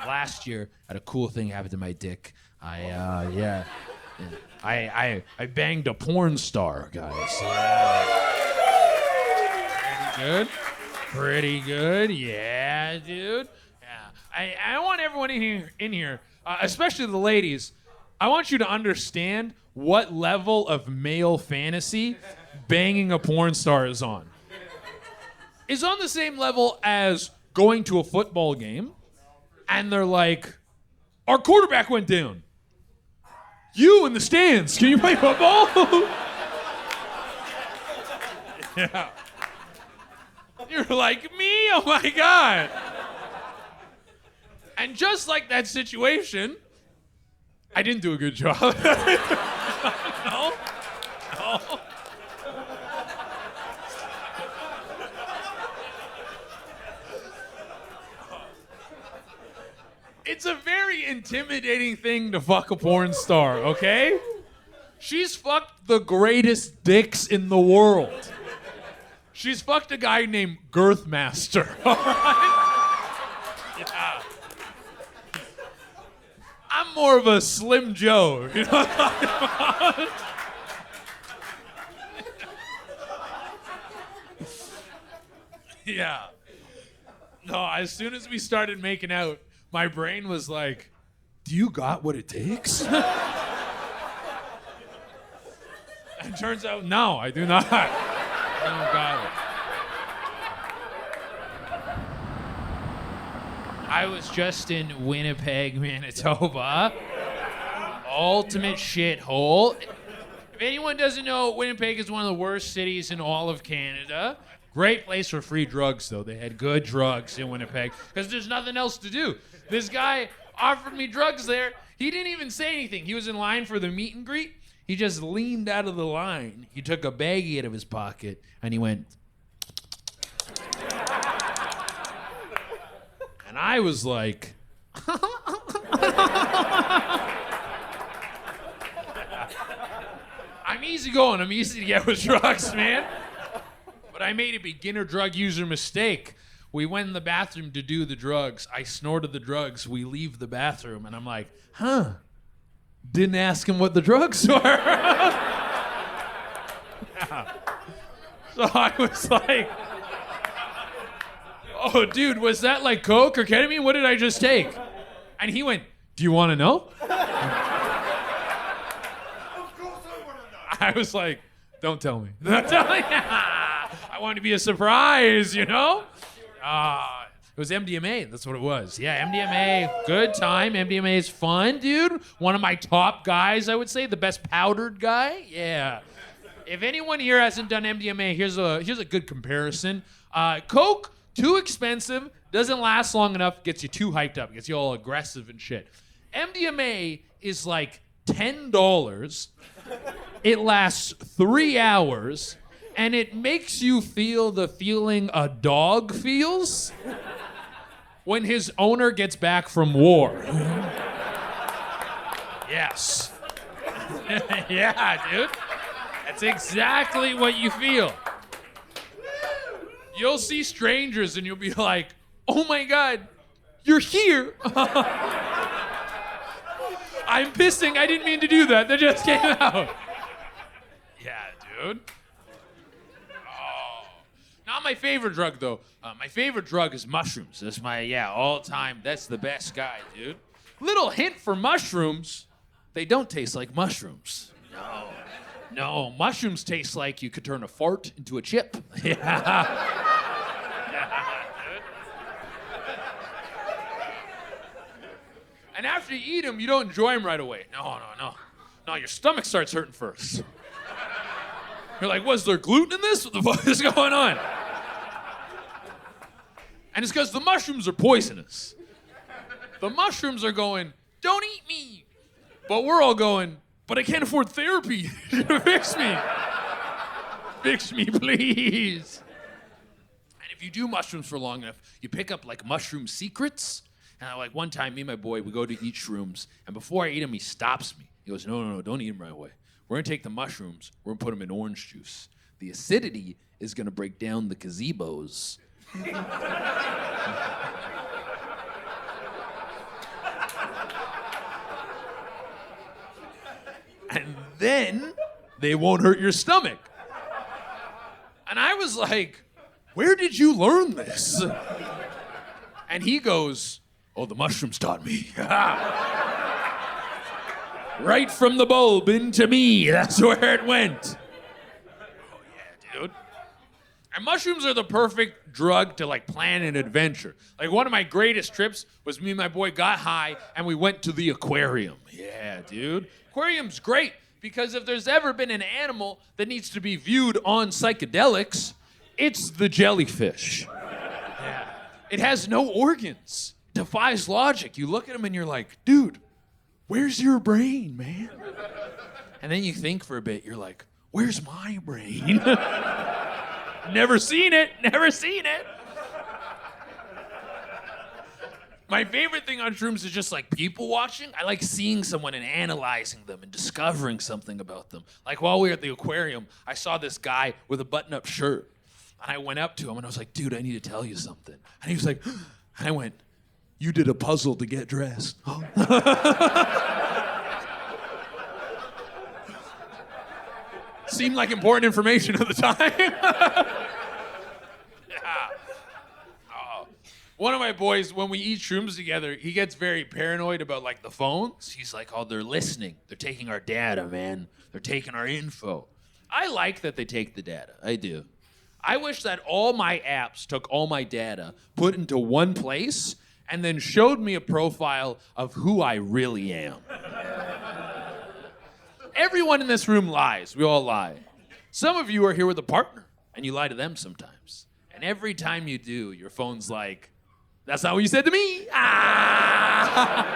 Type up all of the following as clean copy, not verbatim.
Last year, I had a cool thing happen to my dick. I banged a porn star, guys. Pretty good. Yeah, dude. Yeah. I want everyone in here, especially the ladies. I want you to understand what level of male fantasy banging a porn star is on. It's on the same level as going to a football game, and they're like, "Our quarterback went down. You in the stands, can you play football?" Yeah. You're like, me? Oh my God. And just like that situation, I didn't do a good job. No. It's a very intimidating thing to fuck a porn star, okay? She's fucked the greatest dicks in the world. She's fucked a guy named Girthmaster, all right? Yeah. I'm more of a Slim Joe, you know what I'm talking about? Yeah. No, as soon as we started making out, my brain was like, do you got what it takes? And turns out, no, I do not. I don't got it. I was just in Winnipeg, Manitoba. Ultimate shithole. If anyone doesn't know, Winnipeg is one of the worst cities in all of Canada. Great place for free drugs, though. They had good drugs in Winnipeg because there's nothing else to do. This guy offered me drugs there. He didn't even say anything. He was in line for the meet and greet. He just leaned out of the line. He took a baggie out of his pocket, and he went. And I was like, I'm easy going. I'm easy to get with drugs, man. But I made a beginner drug user mistake. We went in the bathroom to do the drugs. I snorted the drugs. We leave the bathroom, and I'm like, didn't ask him what the drugs were. Yeah. So I was like, oh, dude, was that like coke or ketamine? What did I just take? And he went, do you want to know? I was like, don't tell me. Don't tell me. I want to be a surprise, you know? It was MDMA. That's what it was. Yeah, MDMA. Good time. MDMA is fun, dude. One of my top guys, I would say. The best powdered guy. Yeah. If anyone here hasn't done MDMA, here's a good comparison. Coke, too expensive, doesn't last long enough, gets you too hyped up, gets you all aggressive and shit. MDMA is like $10. It lasts 3 hours, and it makes you feel the feeling a dog feels when his owner gets back from war. Yes. Yeah, dude. That's exactly what you feel. You'll see strangers and you'll be like, oh my God, you're here. I'm pissing. I didn't mean to do that. That just came out. Yeah, dude. Oh. Not my favorite drug, though. My favorite drug is mushrooms. That's my, all-time, that's the best guy, dude. Little hint for mushrooms, they don't taste like mushrooms. No, mushrooms taste like you could turn a fart into a chip. Yeah. Yeah, dude. And after you eat them, you don't enjoy them right away. No, your stomach starts hurting first. You're like, was there gluten in this? What the fuck is going on? And it's because the mushrooms are poisonous. The mushrooms are going, don't eat me. But we're all going, but I can't afford therapy. Fix me. Fix me, please. And if you do mushrooms for long enough, you pick up like mushroom secrets. And like one time, me and my boy, we go to eat shrooms. And before I eat them, he stops me. He goes, no, don't eat them right away. We're going to take the mushrooms. We're going to put them in orange juice. The acidity is going to break down the gazebos. and then they won't hurt your stomach. And I was like, where did you learn this? And he goes, oh, the mushrooms taught me. Right from the bulb into me. That's where it went. Oh, yeah, dude. And mushrooms are the perfect drug to like plan an adventure. Like one of my greatest trips was me and my boy got high and we went to the aquarium. Yeah, dude. Aquarium's great because if there's ever been an animal that needs to be viewed on psychedelics, it's the jellyfish. Yeah. It has no organs. Defies logic. You look at him and you're like, dude, where's your brain, man? And then you think for a bit, you're like, where's my brain? Never seen it. My favorite thing on shrooms is just like people watching. I like seeing someone and analyzing them and discovering something about them. Like while we were at the aquarium, I saw this guy with a button-up shirt. And I went up to him and I was like, dude, I need to tell you something. And he was like, and I went, you did a puzzle to get dressed. Seemed like important information at the time. Yeah. One of my boys, when we eat shrooms together, he gets very paranoid about like the phones. He's like, oh, they're listening. They're taking our data, man. They're taking our info. I like that they take the data. I do. I wish that all my apps took all my data, put into one place, and then showed me a profile of who I really am. Everyone in this room lies. We all lie. Some of you are here with a partner, and you lie to them sometimes. And every time you do, your phone's like, that's not what you said to me. Ah!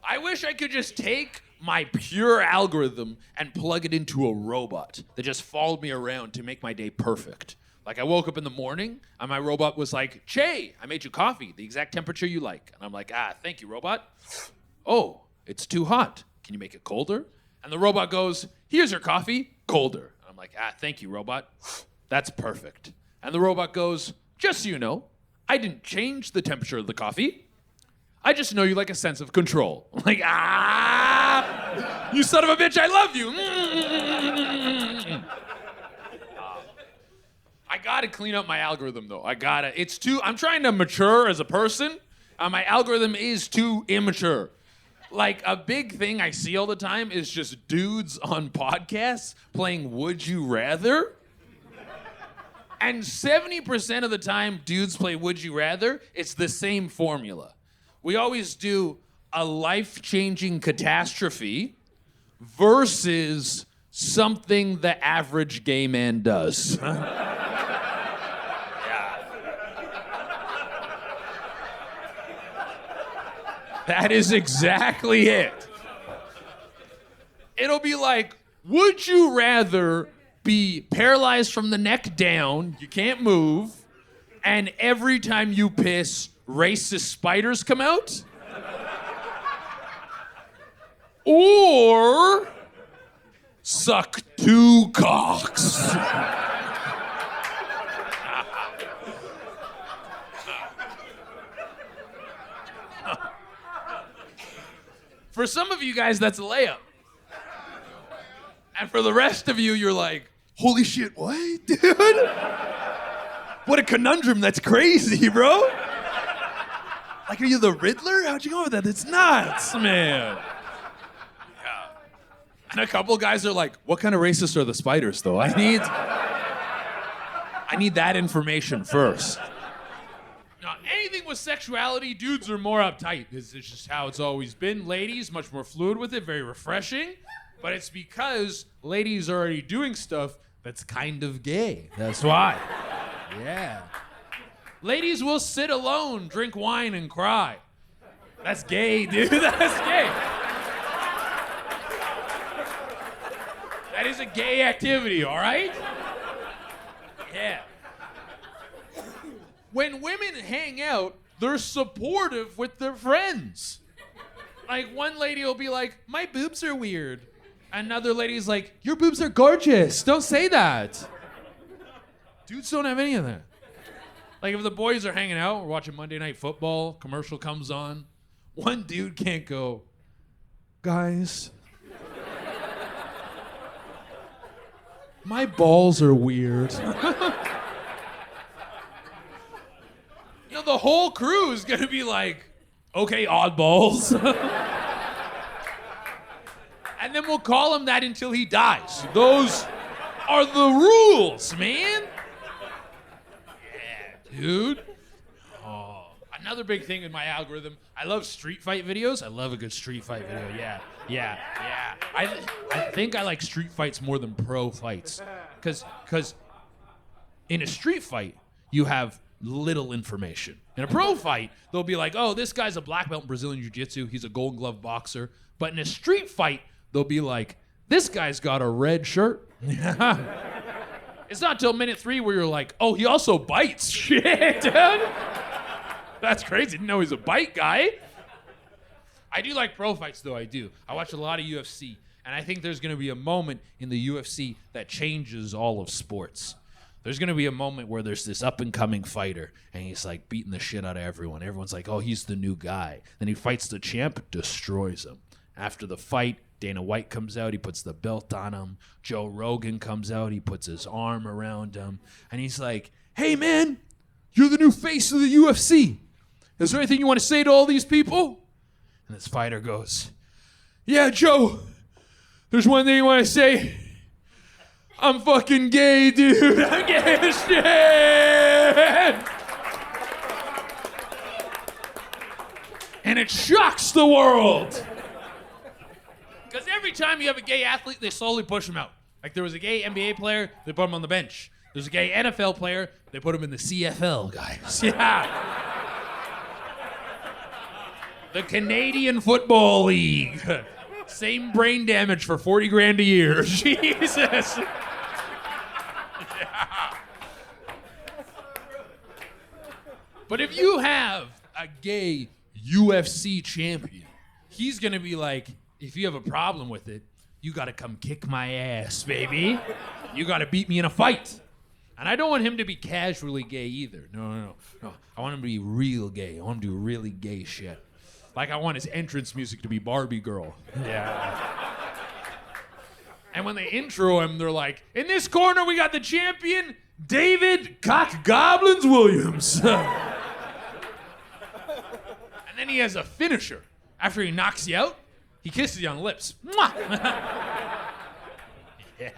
I wish I could just take my pure algorithm and plug it into a robot that just followed me around to make my day perfect. Like I woke up in the morning and my robot was like, Che, I made you coffee, the exact temperature you like. And I'm like, thank you, robot. Oh, it's too hot. Can you make it colder? And the robot goes, here's your coffee, colder. And I'm like, thank you, robot. That's perfect. And the robot goes, just so you know, I didn't change the temperature of the coffee. I just know you like a sense of control. I'm like, you son of a bitch, I love you. I gotta clean up my algorithm though. I'm trying to mature as a person. My algorithm is too immature. Like a big thing I see all the time is just dudes on podcasts playing Would You Rather. And 70% of the time dudes play Would You Rather, it's the same formula. We always do a life-changing catastrophe versus something the average gay man does. That is exactly it. It'll be like, would you rather be paralyzed from the neck down, you can't move, and every time you piss, racist spiders come out? Or suck 2 cocks? For some of you guys, that's a layup. And for the rest of you, you're like, holy shit, what, dude? What a conundrum, that's crazy, bro. Like, are you the Riddler? How'd you go with that? It's nuts, man. Yeah. And a couple guys are like, what kind of racist are the spiders, though? I need that information first. Now, anything with sexuality, dudes are more uptight. This is just how it's always been. Ladies, much more fluid with it, very refreshing. But it's because ladies are already doing stuff that's kind of gay. That's why. Yeah. Ladies will sit alone, drink wine, and cry. That's gay, dude. That's gay. That is a gay activity, all right? Yeah. When women hang out, they're supportive with their friends. Like, one lady will be like, my boobs are weird. Another lady's like, your boobs are gorgeous. Don't say that. Dudes don't have any of that. Like if the boys are hanging out, we're watching Monday Night Football, commercial comes on, one dude can't go, guys, my balls are weird. You know, the whole crew is gonna be like, okay, oddballs. And then we'll call him that until he dies. Those are the rules, man. Yeah, dude. Oh, another big thing in my algorithm, I love street fight videos. I love a good street fight video, yeah. I think I like street fights more than pro fights. Because in a street fight, you have little information. In a pro fight, they'll be like, oh, this guy's a black belt in Brazilian Jiu-Jitsu. He's a Golden Glove boxer. But in a street fight, they'll be like, this guy's got a red shirt. It's not till minute 3 where you're like, oh, he also bites. Shit, dude. That's crazy. Didn't know he's a bite guy. I do like pro fights, though. I do. I watch a lot of UFC. And I think there's going to be a moment in the UFC that changes all of sports. There's going to be a moment where there's this up-and-coming fighter, and he's, like, beating the shit out of everyone. Everyone's like, oh, he's the new guy. Then he fights the champ, destroys him. After the fight, Dana White comes out, he puts the belt on him. Joe Rogan comes out, he puts his arm around him. And he's like, hey, man, you're the new face of the UFC. Is there anything you want to say to all these people? And this fighter goes, yeah, Joe, there's one thing I want to say. I'm fucking gay, dude. I'm gay as shit. And it shocks the world. Because every time you have a gay athlete, they slowly push him out. Like there was a gay NBA player, they put him on the bench. There's a gay NFL player, they put him in the CFL, guys. Yeah. The Canadian Football League. Same brain damage for 40 grand a year. Jesus. Yeah. But if you have a gay UFC champion, he's gonna be like, if you have a problem with it, you gotta come kick my ass, baby. You gotta beat me in a fight. And I don't want him to be casually gay either. No. I want him to be real gay. I want him to do really gay shit. Like I want his entrance music to be Barbie Girl. Yeah. And when they intro him, they're like, in this corner we got the champion, David Cock Goblins Williams. And then he has a finisher. After he knocks you out, he kisses you on the lips. Mwah! Yeah,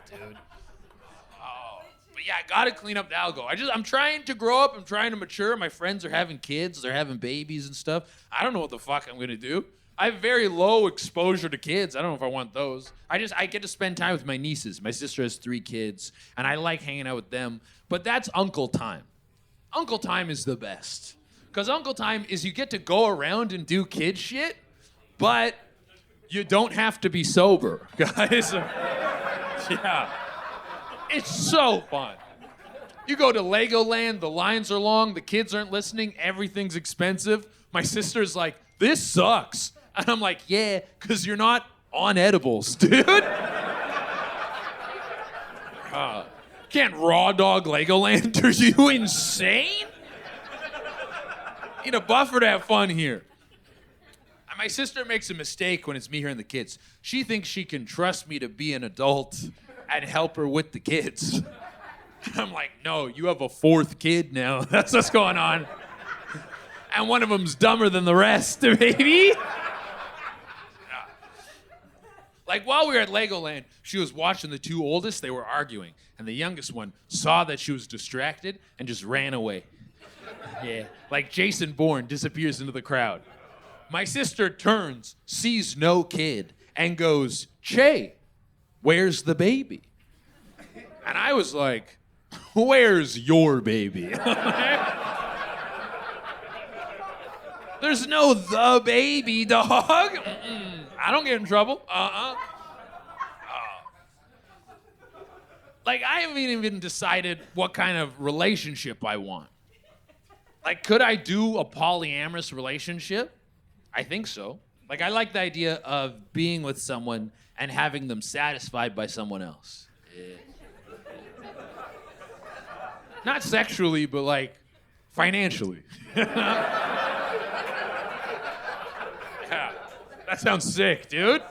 dude. Oh, but yeah, I gotta clean up the algo. I'm trying to grow up. I'm trying to mature. My friends are having kids. They're having babies and stuff. I don't know what the fuck I'm gonna do. I have very low exposure to kids. I don't know if I want those. I get to spend time with my nieces. My sister has 3 kids, and I like hanging out with them. But that's Uncle Time. Uncle Time is the best. Because Uncle Time is you get to go around and do kid shit, but you don't have to be sober, guys. Yeah. It's so fun. You go to Legoland, the lines are long, the kids aren't listening, everything's expensive. My sister's like, this sucks. And I'm like, yeah, because you're not on edibles, dude. Can't raw dog Legoland? Are you insane? Need a buffer to have fun here. And my sister makes a mistake when it's me here and the kids. She thinks she can trust me to be an adult and help her with the kids. And I'm like, no, you have a 4th kid now. That's what's going on. And one of them's dumber than the rest, baby. Like while we were at Legoland, she was watching the 2 oldest, they were arguing. And the youngest one saw that she was distracted and just ran away. Yeah, like Jason Bourne disappears into the crowd. My sister turns, sees no kid, and goes, Che, where's the baby? And I was like, where's your baby? There's no the baby, dog. Mm-mm. I don't get in trouble. Like, I haven't even decided what kind of relationship I want. Like, could I do a polyamorous relationship? I think so. Like, I like the idea of being with someone and having them satisfied by someone else. Yeah. Not sexually, but like financially. Yeah. That sounds sick, dude.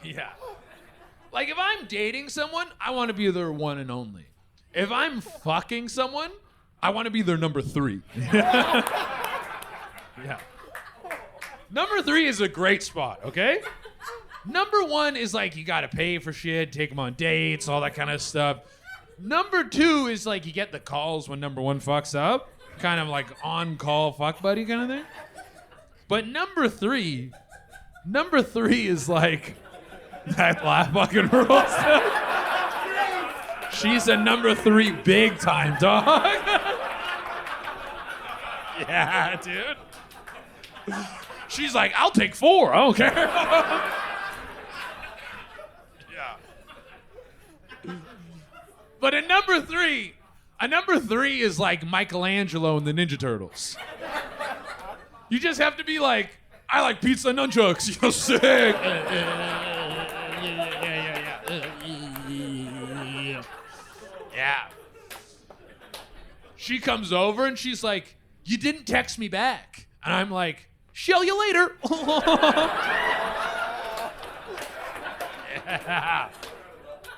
Yeah. Like, if I'm dating someone, I want to be their one and only. If I'm fucking someone, I want to be their number 3. Yeah. Number 3 is a great spot, okay? Number 1 is like, you gotta pay for shit, take them on dates, all that kind of stuff. Number 2 is like, you get the calls when number 1 fucks up. Kind of like on-call fuck buddy kind of thing. But number three is like, that laugh fucking rules. She's a number 3 big time, dog. Yeah, dude. She's like, I'll take 4, I don't care. Yeah. But a number 3 is like Michelangelo and the Ninja Turtles. You just have to be like, I like pizza and nunchucks. You're sick. Yeah. She comes over and she's like, you didn't text me back. And I'm like, shell you later. Yeah.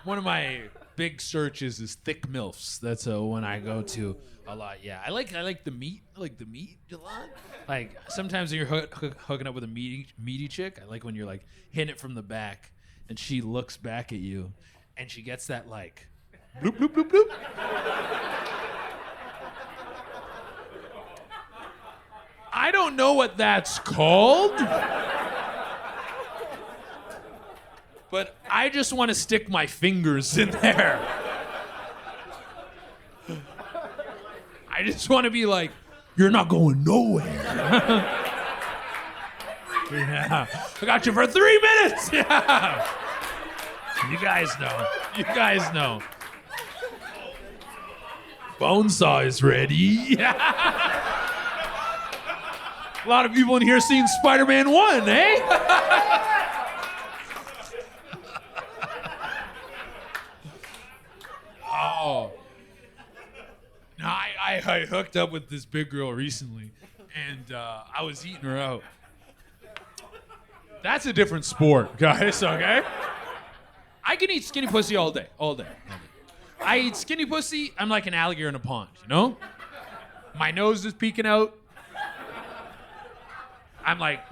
One of my big searches is thick MILFs. That's one I go to a lot. Yeah, I like the meat. I like the meat a lot. Like, sometimes when you're hooking up with a meaty chick, I like when you're like hitting it from the back and she looks back at you and she gets that like bloop bloop bloop bloop. I don't know what that's called, but I just want to stick my fingers in there. I just want to be like, you're not going nowhere. Yeah. I got you for 3 minutes. Yeah. You guys know. You guys know. Bonesaw is ready. Yeah. A lot of people in here seen Spider-Man 1, eh? Oh. No, I hooked up with this big girl recently, and I was eating her out. That's a different sport, guys, okay? I can eat skinny pussy all day. I eat skinny pussy, I'm like an alligator in a pond, you know? My nose is peeking out. I'm like,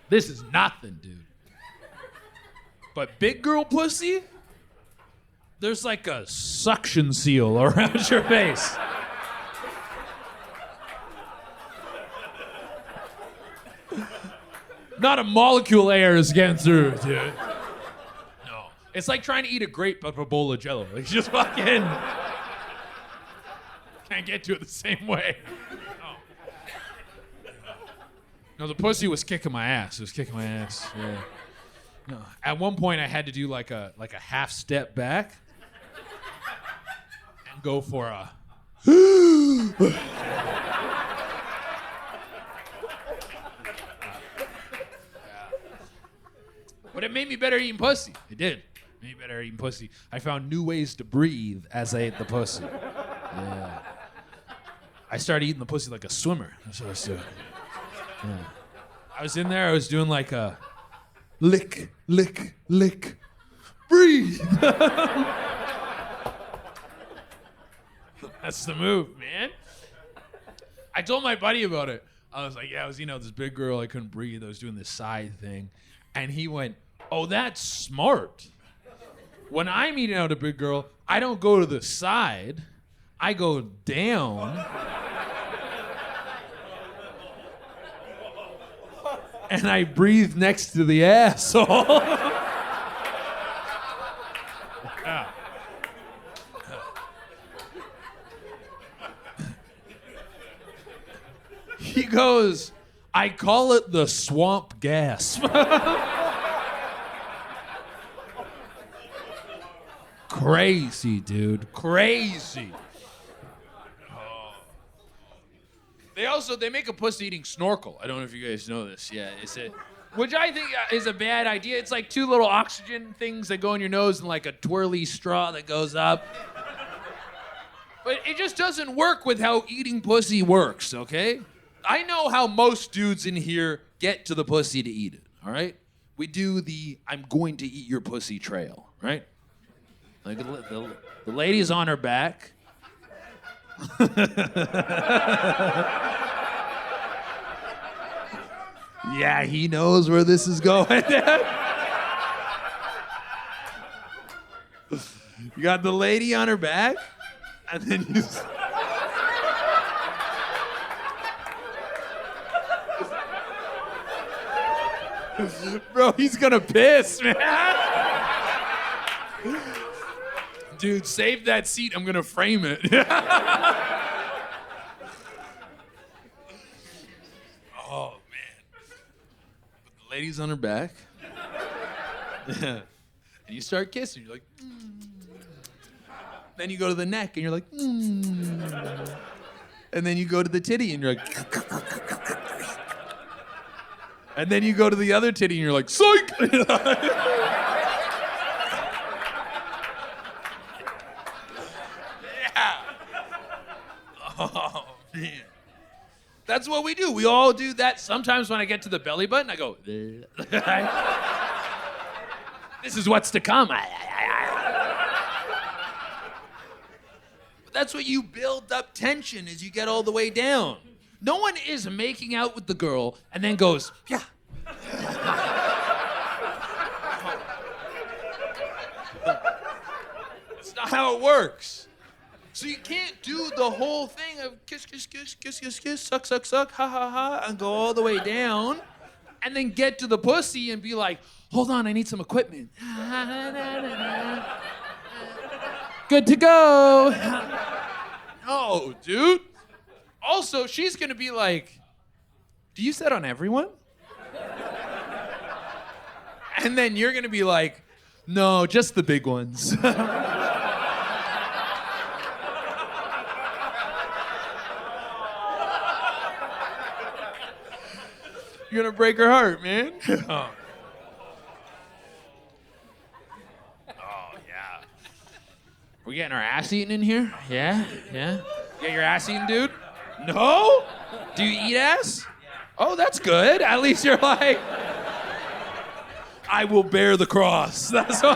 this is nothing, dude. But big girl pussy, there's like a suction seal around your face. Not a molecule of air is getting through, dude. No. It's like trying to eat a grape out of a bowl of Jell-O. Like, just fucking can't get to it the same way. No, the pussy was kicking my ass. It was kicking my ass. Yeah. No. At one point, I had to do like a half step back and go for a. But it made me better eating pussy. It did. It made me better eating pussy. I found new ways to breathe as I ate the pussy. Yeah. I started eating the pussy like a swimmer. That's what I was doing. Yeah. I was in there, I was doing like a lick, lick, lick, breathe. That's the move, man. I told my buddy about it. I was like, yeah, I was eating out this big girl, I couldn't breathe, I was doing this side thing. And he went, oh, that's smart. When I'm eating out a big girl, I don't go to the side, I go down. And I breathe next to the asshole. Yeah. He goes, I call it the swamp gasp. Crazy, dude. Crazy. They make a pussy eating snorkel. I don't know if you guys know this. Yeah, which I think is a bad idea. It's like two little oxygen things that go in your nose and like a twirly straw that goes up. But it just doesn't work with how eating pussy works, okay? I know how most dudes in here get to the pussy to eat it, all right? We do the I'm going to eat your pussy trail, right? Like the lady's on her back. Yeah, he knows where this is going. You got the lady on her back, and then you... Bro, he's gonna piss, man. Dude, save that seat. I'm gonna frame it. Oh, man. The lady's on her back. And you start kissing. You're like, Then you go to the neck, and you're like, And then you go to the titty, and you're like, And then you go to the other titty, and you're like, psych! Yeah. Oh, man. That's what we do. We all do that. Sometimes when I get to the belly button, I go, this is what's to come. But that's what you build up tension as you get all the way down. No one is making out with the girl and then goes, yeah. That's not how it works. So you can't do the whole thing of kiss, kiss, kiss, kiss, kiss, kiss, suck, suck, suck, ha, ha, ha, and go all the way down, and then get to the pussy and be like, hold on, I need some equipment. Good to go. No, dude. Also, she's gonna be like, do you use that on everyone? And then you're gonna be like, no, just the big ones. You're gonna break her heart, man. Oh, yeah. We getting our ass eaten in here? Yeah? Yeah? Get your ass eaten, dude? No? Do you eat ass? Oh, that's good. At least you're like, I will bear the cross. That's all.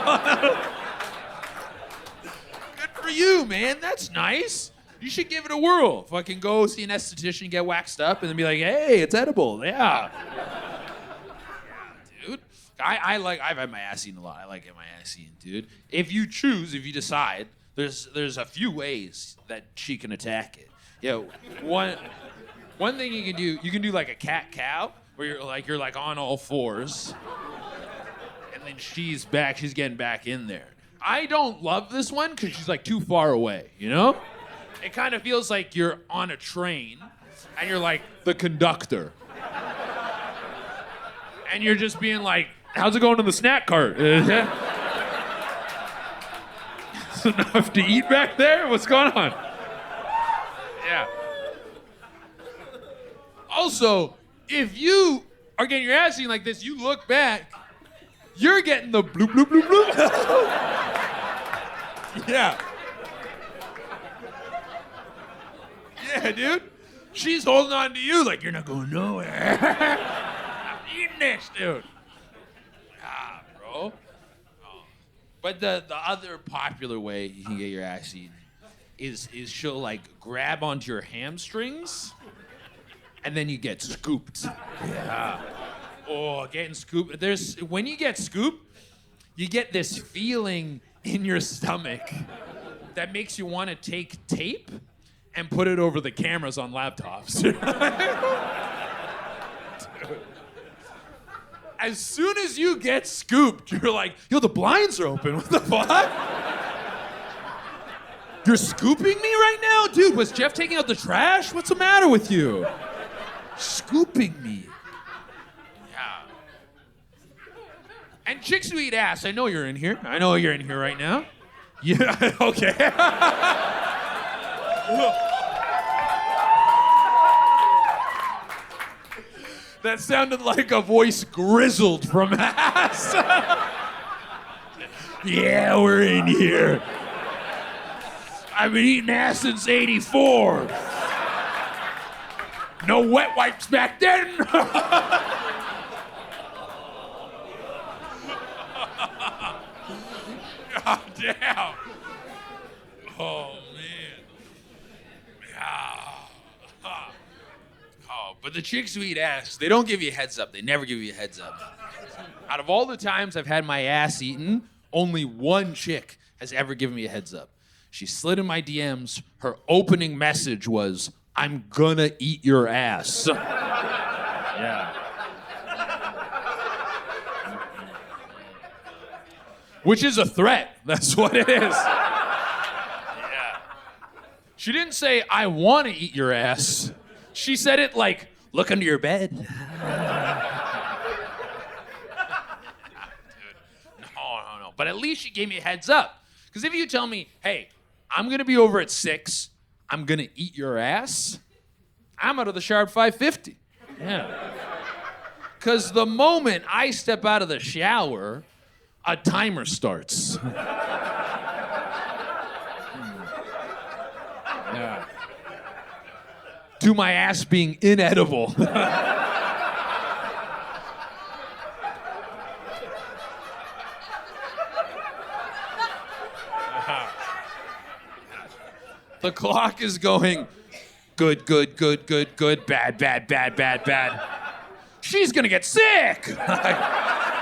Good for you, man. That's nice. You should give it a whirl. Fucking go see an esthetician, get waxed up, and then be like, hey, it's edible. Yeah. Yeah, dude. I've had my ass eaten a lot. I like getting my ass eaten, dude. If you decide, there's a few ways that she can attack it. Yeah, one thing you can do like a cat-cow, where you're like on all fours, and then she's getting back in there. I don't love this one because she's like too far away, you know? It kind of feels like you're on a train, and you're like the conductor. And you're just being like, how's it going in the snack cart? Is enough to eat back there? What's going on? Yeah. Also, if you are getting your ass eaten like this, you look back, you're getting the bloop, bloop, bloop, bloop. Yeah. Yeah, dude. She's holding on to you like you're not going nowhere. I'm eating this, dude. Ah, bro. Oh. But the other popular way you can get your ass eaten is she'll like grab onto your hamstrings and then you get scooped. Yeah. Oh, getting scooped. When you get scooped, you get this feeling in your stomach that makes you want to take tape and put it over the cameras on laptops. Dude. As soon as you get scooped, you're like, yo, the blinds are open. What the fuck? You're scooping me right now? Dude, was Jeff taking out the trash? What's the matter with you? Scooping me. Yeah. And chicks who eat ass, I know you're in here. I know you're in here right now. Yeah, okay. That sounded like a voice grizzled from ass. Yeah, we're in here. I've been eating ass since '84. No wet wipes back then. God damn. Oh, man. Oh, but the chicks who eat ass, they don't give you a heads up. They never give you a heads up. Out of all the times I've had my ass eaten, only one chick has ever given me a heads up. She slid in my DMs. Her opening message was, "I'm gonna eat your ass." Yeah. Which is a threat. That's what it is. Yeah. She didn't say, "I want to eat your ass." She said it like, "Look under your bed." Dude. No. But at least she gave me a heads up. Because if you tell me, "Hey, I'm going to be over at 6, I'm going to eat your ass," I'm out of the sharp 550. Yeah. Because the moment I step out of the shower, a timer starts. Yeah. To my ass being inedible. The clock is going good, bad. She's gonna get sick. Yeah.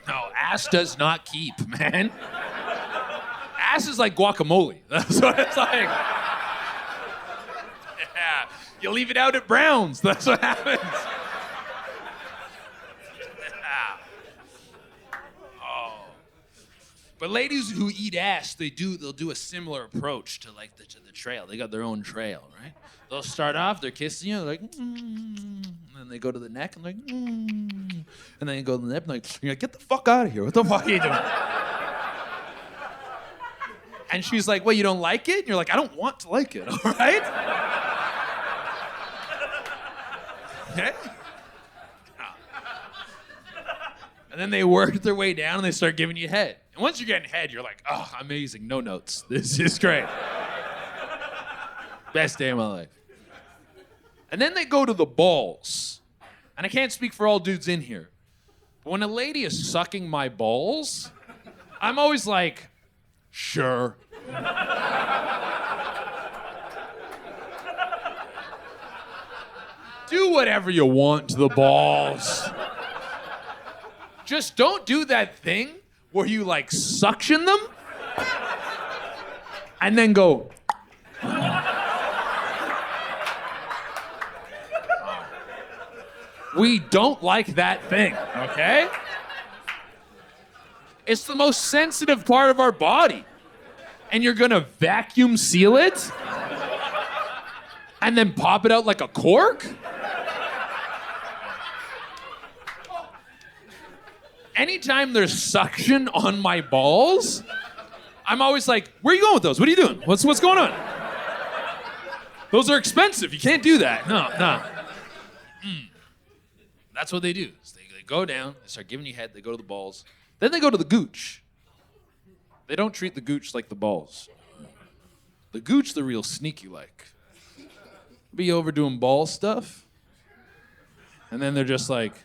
No, ass does not keep, man. Ass is like guacamole. That's what it's like. Yeah. You leave it out at Brown's. That's what happens. Yeah. Oh. But ladies who eat ass, they'll do a similar approach to like the trail. They got their own trail, right? They'll start off, they're kissing you, like, and then they go to the neck and like, and then you go to the neck and like, you're like, "Get the fuck out of here. What the fuck are you doing?" And she's like, "What, you don't like it?" And you're like, "I don't want to like it," all right? Okay? And then they work their way down and they start giving you head. And once you're getting head, you're like, "Oh, amazing, no notes. This is great. Best day of my life." And then they go to the balls. And I can't speak for all dudes in here, but when a lady is sucking my balls, I'm always like, "Sure." Do whatever you want to the balls. Just don't do that thing where you like suction them and then go. We don't like that thing, okay? It's the most sensitive part of our body. And you're gonna vacuum seal it? And then pop it out like a cork? Anytime there's suction on my balls, I'm always like, "Where are you going with those? What are you doing? What's going on?" Those are expensive. You can't do that. No. That's what they do. So they go down, they start giving you head, they go to the balls. Then they go to the gooch. They don't treat the gooch like the balls. The gooch, the real sneaky like. Be over doing ball stuff. And then they're just like,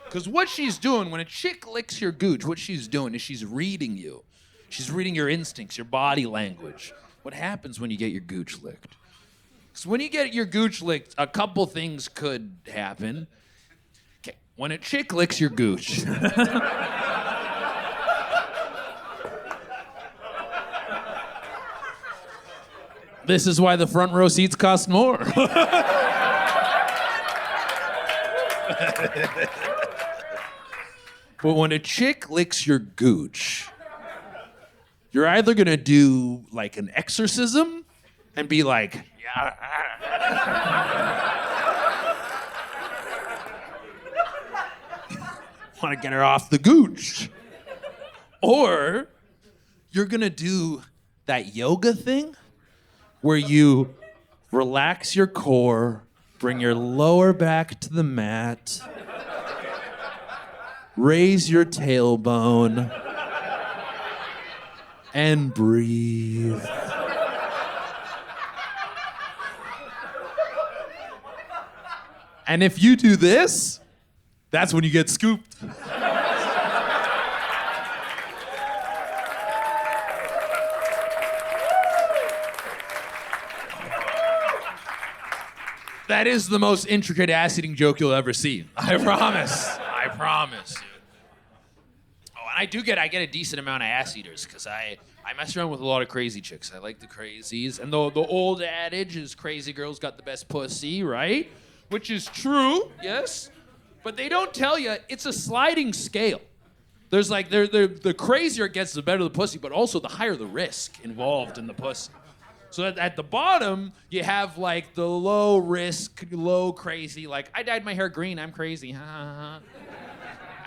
Because what she's doing, when a chick licks your gooch, what she's doing is she's reading you. She's reading your instincts, your body language. What happens when you get your gooch licked? Because when you get your gooch licked, a couple things could happen. Okay, when a chick licks your gooch. This is why the front row seats cost more. But when a chick licks your gooch, you're either gonna do like an exorcism and be like, yeah. want to get her off the gooch. Or you're going to do that yoga thing where you relax your core, bring your lower back to the mat, raise your tailbone, and breathe. And if you do this, that's when you get scooped. That is the most intricate ass-eating joke you'll ever see. I promise. I promise, dude. Oh, and I get a decent amount of ass eaters because I mess around with a lot of crazy chicks. I like the crazies. And the old adage is crazy girls got the best pussy, right? Which is true, yes. But they don't tell you it's a sliding scale. There's like, the crazier it gets, the better the pussy, but also the higher the risk involved in the pussy. So at the bottom, you have like the low risk, low crazy, like, I dyed my hair green, I'm crazy, ha ha ha.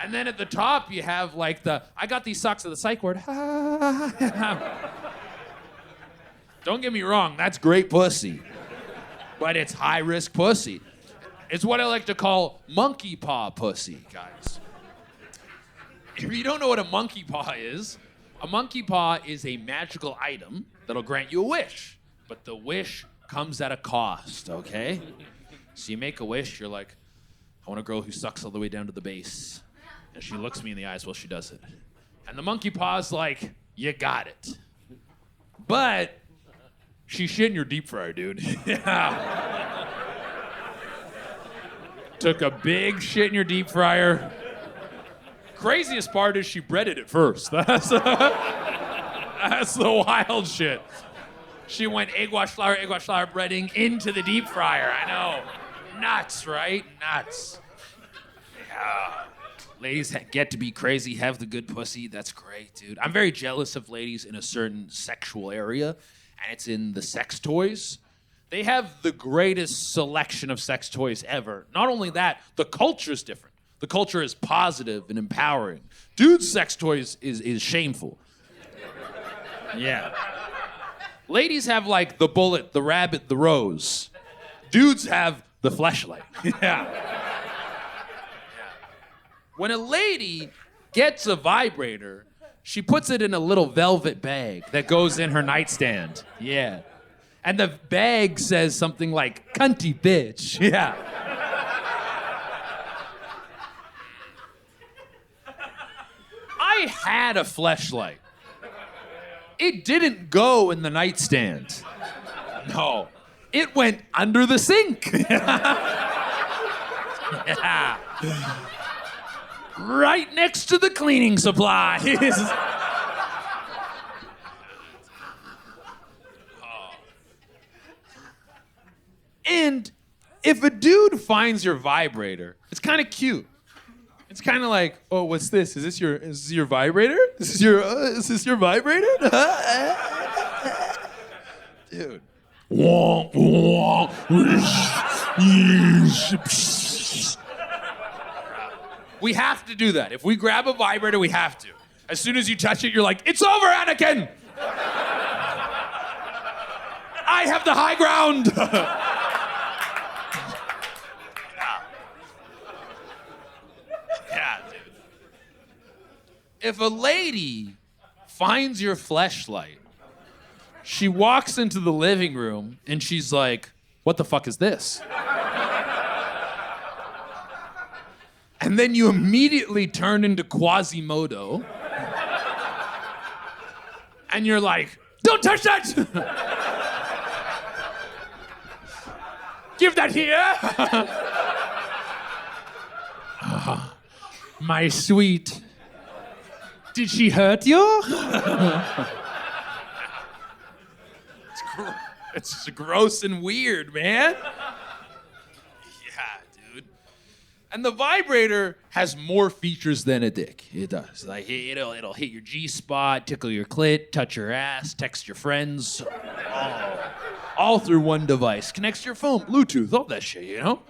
And then at the top, you have like I got these socks at the psych ward, ha ha ha. Don't get me wrong, that's great pussy. But it's high risk pussy. It's what I like to call monkey paw pussy, guys. If you don't know what a monkey paw is a magical item that'll grant you a wish. But the wish comes at a cost, okay? So you make a wish, you're like, I want a girl who sucks all the way down to the base. And she looks me in the eyes while she does it. And the monkey paw's like, you got it. But she shit in your deep fryer, dude. Yeah. Took a big shit in your deep fryer. Craziest part is she breaded it first. That's the wild shit. She went egg wash flour, breading into the deep fryer. I know. Nuts, right? Nuts. Yeah. Ladies get to be crazy, have the good pussy. That's great, dude. I'm very jealous of ladies in a certain sexual area, and it's in the sex toys. They have the greatest selection of sex toys ever. Not only that, the culture is different. The culture is positive and empowering. Dudes' sex toys is shameful. Yeah. Ladies have like the bullet, the rabbit, the rose. Dudes have the fleshlight. Yeah. When a lady gets a vibrator, she puts it in a little velvet bag that goes in her nightstand. Yeah. And the bag says something like, cunty bitch. Yeah. I had a fleshlight. It didn't go in the nightstand. No. It went under the sink. Yeah. Right next to the cleaning supplies. And if a dude finds your vibrator, it's kind of cute. It's kind of like, oh, what's this? Is this your vibrator? Is this your vibrator? Dude. We have to do that. If we grab a vibrator, we have to. As soon as you touch it, you're like, it's over, Anakin! I have the high ground! Yeah, dude. If a lady finds your fleshlight, she walks into the living room and she's like, what the fuck is this? And then you immediately turn into Quasimodo. And you're like, don't touch that! Give that here! My sweet. Did she hurt you? It's just gross and weird, man. Yeah, dude. And the vibrator has more features than a dick. It does. Like it'll hit your G-spot, tickle your clit, touch your ass, text your friends, all through one device. Connects to your phone, Bluetooth, all that shit, you know?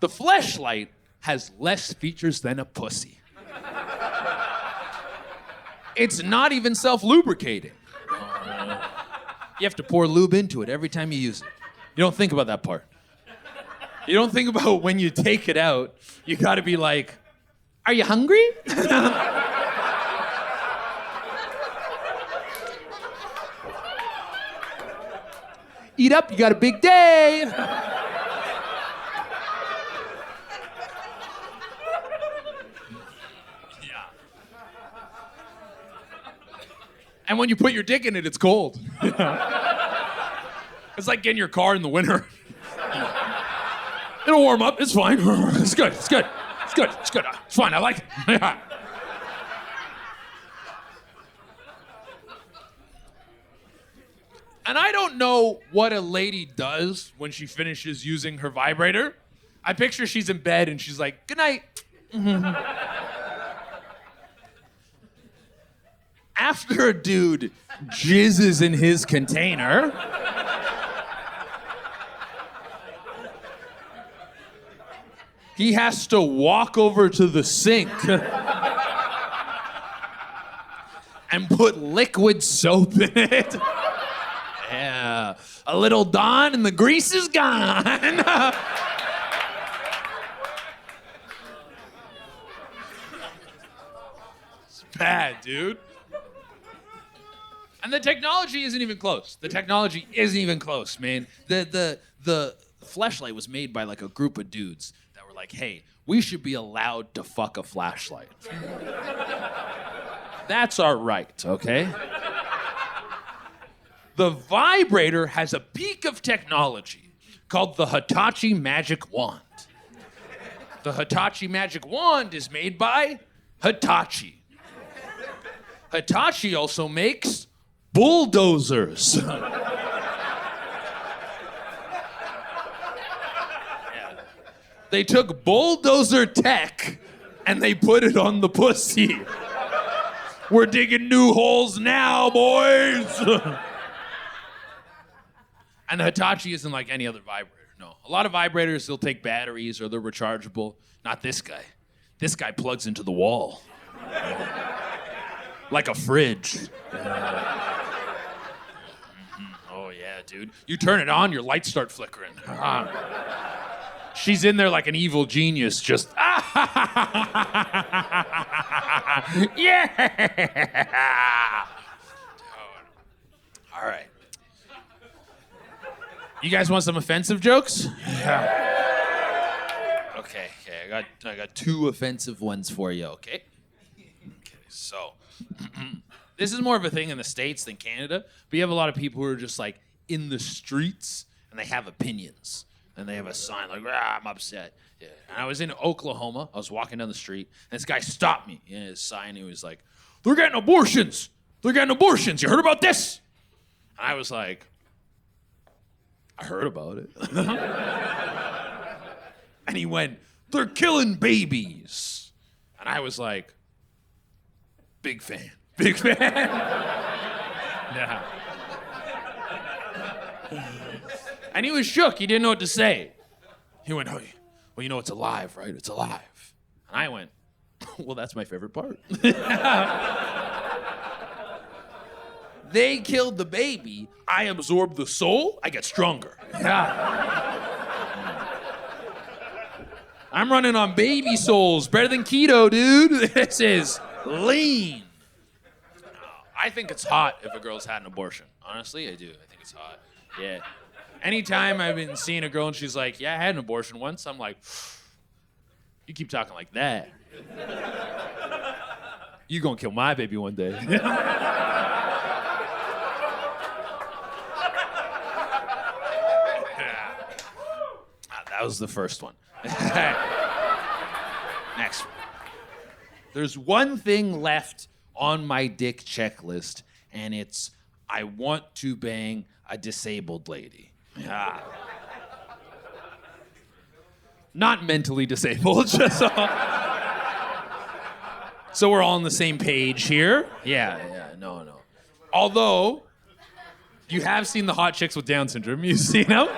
The fleshlight has less features than a pussy. It's not even self-lubricating. You have to pour lube into it every time you use it. You don't think about that part. You don't think about when you take it out, you gotta be like, are you hungry? Eat up, you got a big day. And when you put your dick in it, it's cold. It's like getting your car in the winter. It'll warm up, it's fine. It's good, it's good, it's good, it's good. It's fine, I like it. And I don't know what a lady does when she finishes using her vibrator. I picture she's in bed and she's like, good night. After a dude jizzes in his container, he has to walk over to the sink and put liquid soap in it. Yeah, a little Dawn and the grease is gone. It's bad, dude. And the technology isn't even close. The technology isn't even close, man. The fleshlight was made by like a group of dudes that were like, hey, we should be allowed to fuck a flashlight. That's our right, okay? The vibrator has a peak of technology called the Hitachi Magic Wand. The Hitachi Magic Wand is made by Hitachi. Hitachi also makes bulldozers. They took bulldozer tech and they put it on the pussy. We're digging new holes now, boys. And the Hitachi isn't like any other vibrator, no. A lot of vibrators, they'll take batteries or they're rechargeable. Not this guy. This guy plugs into the wall. Like a fridge. Oh yeah, dude. You turn it on, your lights start flickering. She's in there like an evil genius, just yeah. All right. You guys want some offensive jokes? Yeah. Okay. I got two offensive ones for you. Okay. So, this is more of a thing in the States than Canada, but you have a lot of people who are just like in the streets and they have opinions. And they have a sign like, I'm upset. Yeah. And I was in Oklahoma. I was walking down the street, and this guy stopped me. In his sign, he was like, they're getting abortions. They're getting abortions. You heard about this? And I was like, I heard about it. And he went, they're killing babies. And I was like, big fan. Big fan. Yeah. And he was shook. He didn't know what to say. He went, oh, well, you know, it's alive, right? It's alive. And I went, well, that's my favorite part. They killed the baby. I absorb the soul. I get stronger. I'm running on baby souls. Better than keto, dude. This is lean. I think it's hot if a girl's had an abortion. Honestly, I do. I think it's hot. Yeah. Anytime I've been seeing a girl and she's like, yeah, I had an abortion once, I'm like, you keep talking like that. You gonna kill my baby one day. That was the first one. Next one. There's one thing left on my dick checklist, and it's I want to bang a disabled lady. Not mentally disabled, just so we're all on the same page here. Yeah, no. Although, you have seen the hot chicks with Down syndrome. You've seen them?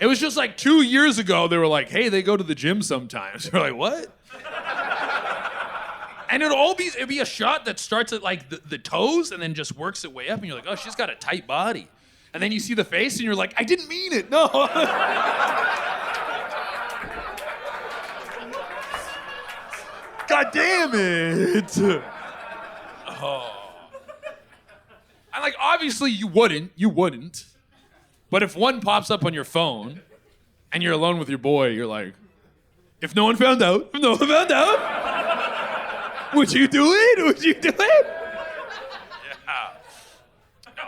It was just like 2 years ago, they were like, hey, they go to the gym sometimes. We're like, what? And it'd be a shot that starts at like the toes and then just works its way up, and you're like, oh, she's got a tight body. And then you see the face and you're like, I didn't mean it, no. God damn it. Oh. And like, obviously you wouldn't. But if one pops up on your phone and you're alone with your boy, you're like, if no one found out, would you do it? Would you do it? Yeah. No.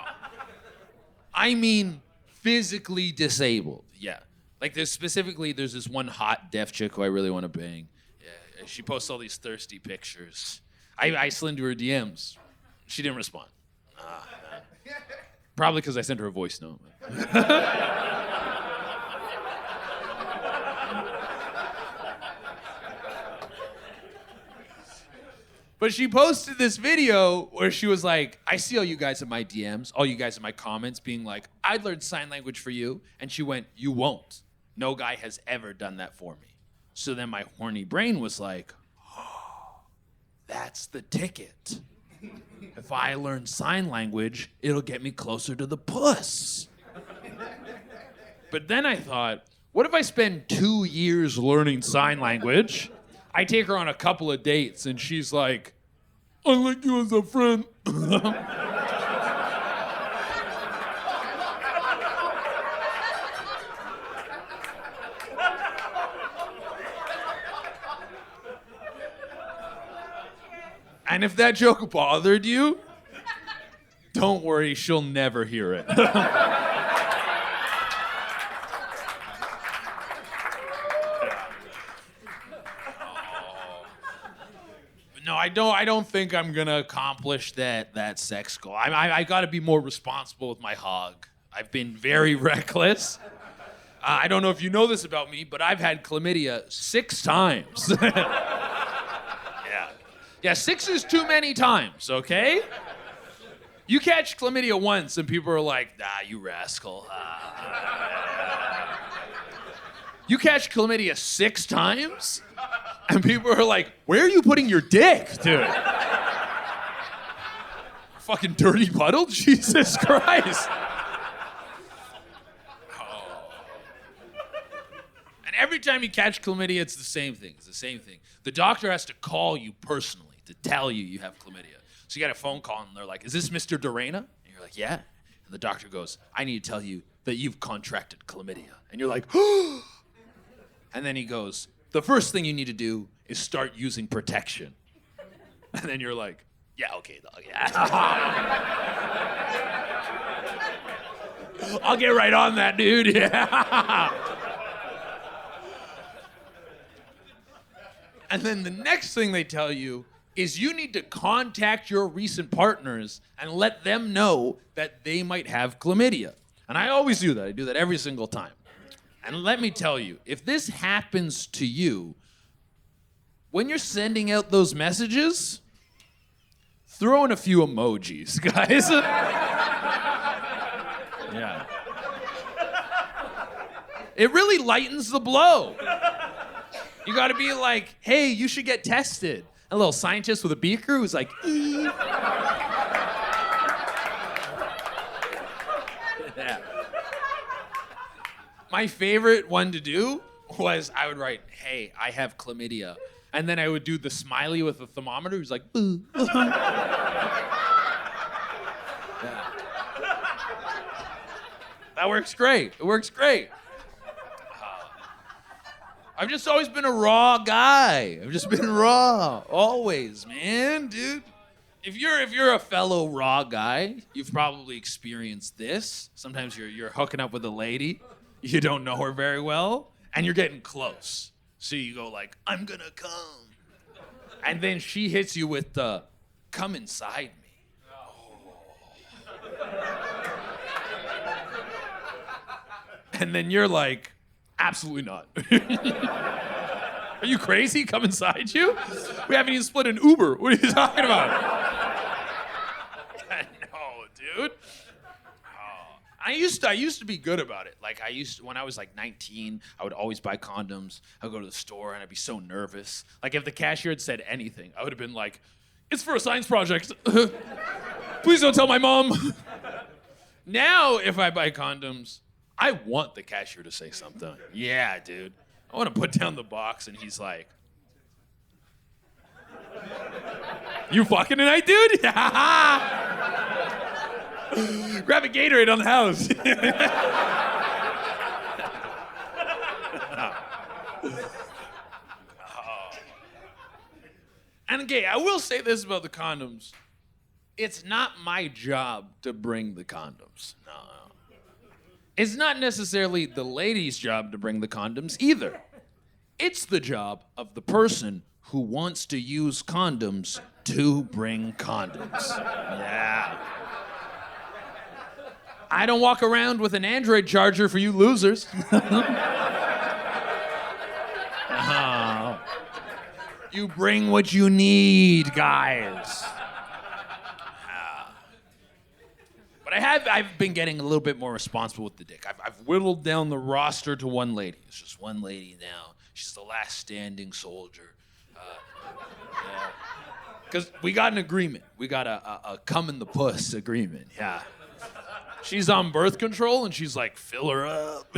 I mean, physically disabled. Yeah. Like there's this one hot deaf chick who I really want to bang. Yeah. She posts all these thirsty pictures. I slid into her DMs. She didn't respond. Probably because I sent her a voice note. But she posted this video where she was like, I see all you guys in my DMs, all you guys in my comments being like, I'd learn sign language for you. And she went, you won't. No guy has ever done that for me. So then my horny brain was like, oh, that's the ticket. If I learn sign language, it'll get me closer to the puss. But then I thought, what if I spend 2 years learning sign language? I take her on a couple of dates, and she's like, I like you as a friend. And if that joke bothered you, don't worry, she'll never hear it. No, I don't think I'm gonna accomplish that sex goal. I gotta be more responsible with my hog. I've been very reckless. I don't know if you know this about me, but I've had chlamydia 6 times. Yeah, 6 is too many times, okay? You catch chlamydia once and people are like, you rascal. You catch chlamydia 6 times and people are like, where are you putting your dick, dude? Fucking dirty puddle? Jesus Christ. Oh. And every time you catch chlamydia, it's the same thing. The doctor has to call you personally to tell you have chlamydia. So you get a phone call and they're like, is this Mr. Dorena? And you're like, yeah. And the doctor goes, I need to tell you that you've contracted chlamydia. And you're like, and then he goes, the first thing you need to do is start using protection. And then you're like, yeah, okay, dog, yeah. I'll get right on that, dude, yeah. And then the next thing they tell you is you need to contact your recent partners and let them know that they might have chlamydia. And I always do that. I do that every single time. And let me tell you, if this happens to you, when you're sending out those messages, throw in a few emojis, guys. Yeah. It really lightens the blow. You gotta be like, hey, you should get tested. A little scientist with a beaker who's like, Yeah. My favorite one to do was I would write, hey, I have chlamydia. And then I would do the smiley with the thermometer who's like, boo. Yeah. That works great. It works great. I've just always been a raw guy. I've just been raw, always, man, dude. If you're a fellow raw guy, you've probably experienced this. Sometimes you're hooking up with a lady, you don't know her very well, and you're getting close. So you go like, I'm gonna come. And then she hits you with the, come inside me. And then you're like, absolutely not. Are you crazy? Come inside you? We haven't even split an Uber. What are you talking about? No, dude. Oh. I used to be good about it. Like when I was like 19, I would always buy condoms. I'd go to the store and I'd be so nervous. Like if the cashier had said anything, I would have been like, "It's for a science project. Please don't tell my mom." Now, if I buy condoms, I want the cashier to say something. Yeah, dude. I want to put down the box and he's like, "You fucking tonight, dude?" Grab a Gatorade on the house. And okay, I will say this about the condoms. It's not my job to bring the condoms. No. It's not necessarily the lady's job to bring the condoms either. It's the job of the person who wants to use condoms to bring condoms. Yeah. I don't walk around with an Android charger for you losers. Oh. You bring what you need, guys. But I've been getting a little bit more responsible with the dick. I've whittled down the roster to one lady. It's just one lady now. She's the last standing soldier. Because we got an agreement. We got a come in the puss agreement. Yeah. She's on birth control, and she's like, "Fill her up."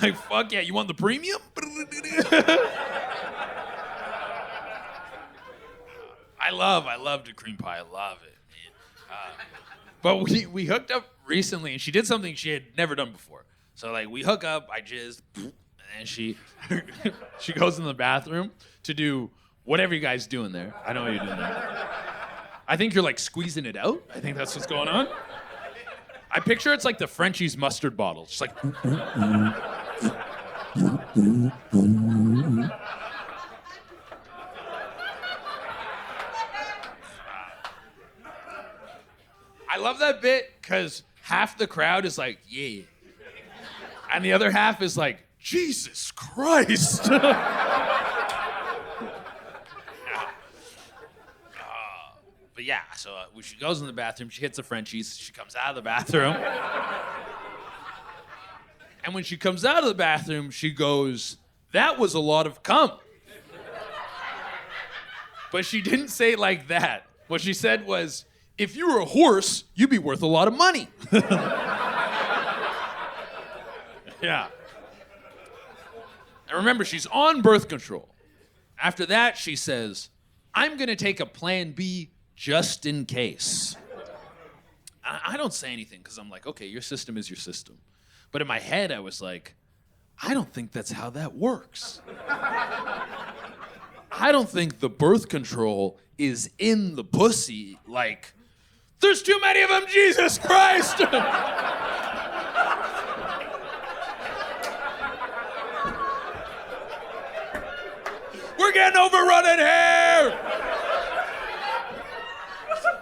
Like, fuck yeah, you want the premium? I love the cream pie. I love it, man. But we hooked up recently, and she did something she had never done before. So, like, we hook up, I jizz, and then she goes in the bathroom to do whatever you guys do in there. I know what you're doing there. I think you're, like, squeezing it out. I think that's what's going on. I picture it's like the Frenchie's mustard bottle. Just like. I love that bit because half the crowd is like, "Yeah." And the other half is like, "Jesus Christ." But yeah, so when she goes in the bathroom, she hits the Frenchies, she comes out of the bathroom. And when she comes out of the bathroom, she goes, "That was a lot of cum." But she didn't say it like that. What she said was, "If you were a horse, you'd be worth a lot of money." Yeah. And remember, she's on birth control. After that, she says, "I'm gonna take a plan B just in case." I don't say anything because I'm like, okay, your system is your system. But in my head, I was like, I don't think that's how that works. I don't think the birth control is in the pussy. Like, there's too many of them, Jesus Christ! We're getting overrun in here!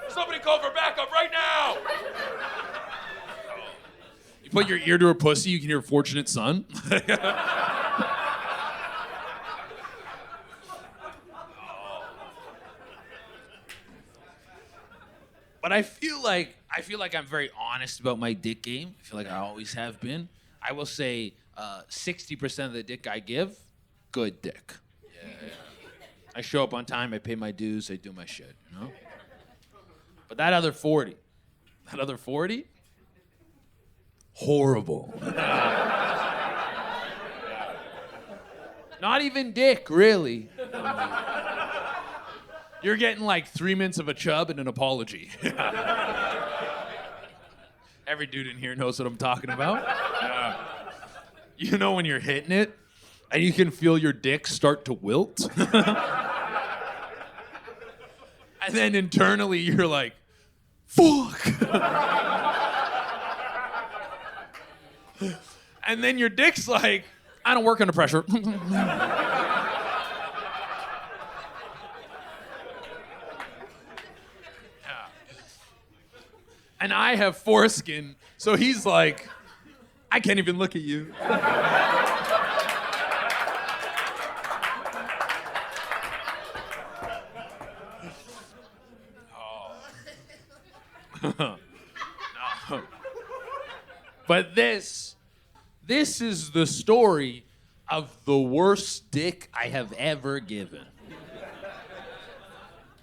Somebody call for backup right now! You put your ear to a pussy, you can hear "Fortunate Son." But I feel like I'm very honest about my dick game. I feel like I always have been. I will say 60% of the dick I give, good dick. Yeah. I show up on time, I pay my dues, I do my shit, you know? But that other 40, horrible. Not even dick, really. You're getting like 3 minutes of a chub and an apology. Every dude in here knows what I'm talking about. You know when you're hitting it and you can feel your dick start to wilt? And then internally you're like, fuck. And then your dick's like, I don't work under pressure. And I have foreskin, so he's like, I can't even look at you. No. But this is the story of the worst dick I have ever given.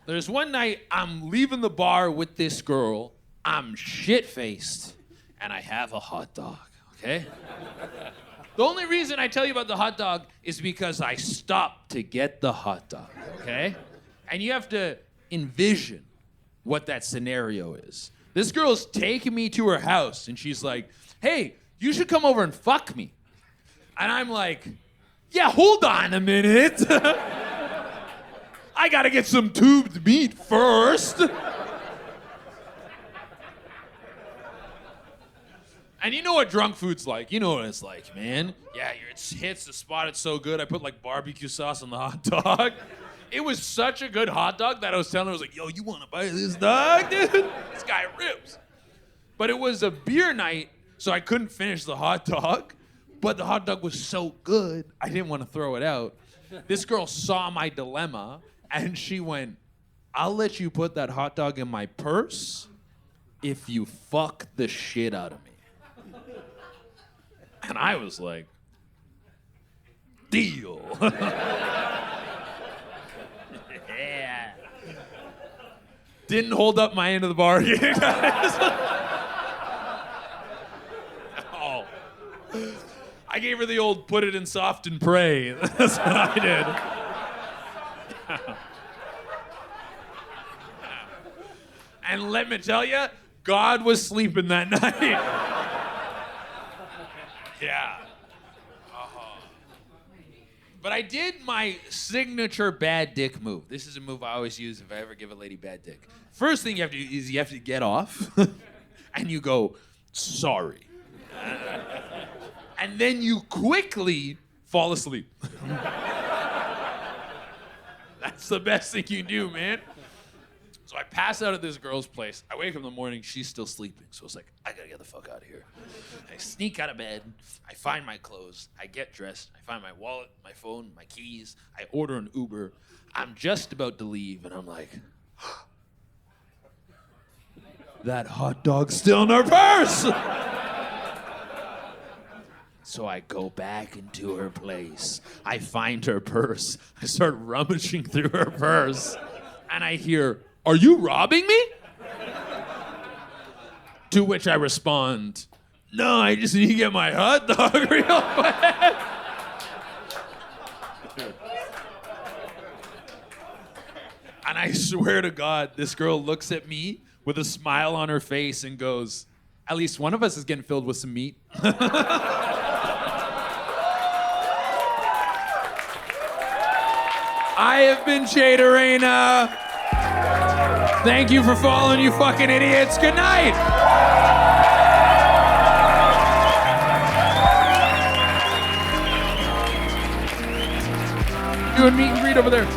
There's one night I'm leaving the bar with this girl. I'm shit-faced, and I have a hot dog, okay? The only reason I tell you about the hot dog is because I stopped to get the hot dog, okay? And you have to envision what that scenario is. This girl's taking me to her house, and she's like, hey, you should come over and fuck me. And I'm like, yeah, hold on a minute. I gotta get some tubed meat first. And you know what drunk food's like. You know what it's like, man. Yeah, it hits the spot. It's so good. I put like barbecue sauce on the hot dog. It was such a good hot dog that I was telling her, I was like, yo, you want to buy this dog, dude? This guy rips. But it was a beer night, so I couldn't finish the hot dog. But the hot dog was so good, I didn't want to throw it out. This girl saw my dilemma, and she went, I'll let you put that hot dog in my purse if you fuck the shit out of me. And I was like, deal. Yeah. Didn't hold up my end of the bargain, guys. Oh. I gave her the old put it in soft and pray. That's what I did. And let me tell you, God was sleeping that night. Yeah. But I did my signature bad dick move. This is a move I always use if I ever give a lady bad dick. First thing you have to do is you have to get off and you go, sorry. And then you quickly fall asleep. That's the best thing you can do, man. So I pass out at this girl's place. I wake up in the morning, she's still sleeping. So it's like, I gotta get the fuck out of here. I sneak out of bed. I find my clothes. I get dressed. I find my wallet, my phone, my keys. I order an Uber. I'm just about to leave, and I'm like, that hot dog's still in her purse. So I go back into her place. I find her purse. I start rummaging through her purse, and I hear, are you robbing me? To which I respond, no, I just need to get my hot dog real quick. And I swear to God, this girl looks at me with a smile on her face and goes, at least one of us is getting filled with some meat. I have been Jade Arena. Thank you for following, you fucking idiots. Good night. Doing meet and greet over there.